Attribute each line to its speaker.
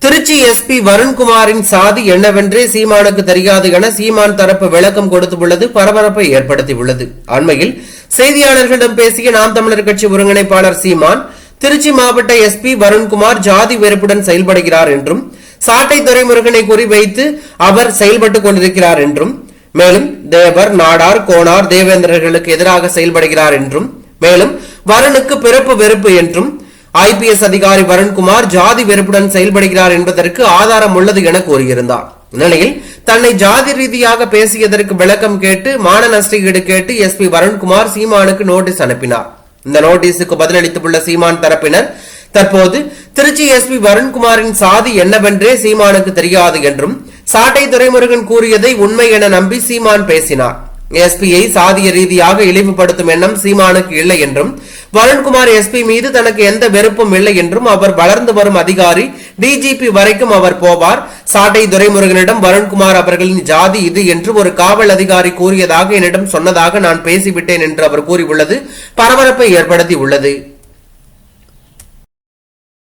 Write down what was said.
Speaker 1: Trichy SP வருண்குமாரின் சாதி என்னவென்றே சீமானுக்கு தெரியாது என சீமான் தரப்பு விளக்கம் கொடுத்துள்ளது பரபரப்பை ஏற்படுத்தியுள்ளது. அண்மையில் செய்தியாளர்களிடம் பேசிய நாம் தமிழர் கட்சி ஒருங்கிணைப்பாளர் சீமான், திருச்சி மாவட்ட எஸ்பி வருண்குமார் ஜாதி வெறுப்புடன் செயல்படுகிறார் என்றும், சாட்டை துரைமுருகனை குறிவைத்து அவர் செயல்பட்டுக் கொண்டிருக்கிறார் என்றும், மேலும் தேவர், நாடார், கோனார், தேவேந்திரர்களுக்கு எதிராக செயல்படுகிறார் என்றும், மேலும் வருணுக்கு பிறப்பு வெறுப்பு என்றும், ஐபிஎஸ் அதிகாரி வருண்குமார் ஜாதி வெறுப்புடன் செயல்படுகிறார் என்பதற்கு ஆதாரம் உள்ளது என கூறியிருந்தார். இந்நிலையில் தன்னை ஜாதி ரீதியாக பேசியதற்கு விளக்கம் கேட்டு மான நஷ்டஈடு கேட்டு எஸ்பி வருண்குமார் சீமானுக்கு நோட்டீஸ் அனுப்பினார். இந்த நோட்டீஸுக்கு பதிலளித்துள்ள சீமான் தரப்பினர் தற்போது திருச்சி எஸ்பி வருண்குமாரின் சாதி என்னவென்றே சீமானுக்கு தெரியாது என்றும், சாட்டை துரைமுருகன் கூறியதை உண்மை என நம்பி சீமான் பேசினார். எஸ்பியை சாதிய ரீதியாக இழிவுபடுத்தும் எண்ணம் சீமானுக்கு இல்லை என்றும், வருண்குமார் எஸ்பி மீது தனக்கு எந்த வெறுப்பும் இல்லை என்றும், அவர் வளர்ந்து வரும் அதிகாரி, டிஜிபி வரைக்கும் அவர் போவார். சாட்டை துரைமுருகனிடம் வருண்குமார் அவர்களின் ஜாதி இது என்று ஒரு காவல் அதிகாரி கூறியதாக என்னிடம் சொன்னதாக நான் பேசிவிட்டேன் என்று அவர் கூறியுள்ளது பரபரப்பை ஏற்படுத்தி உள்ளது.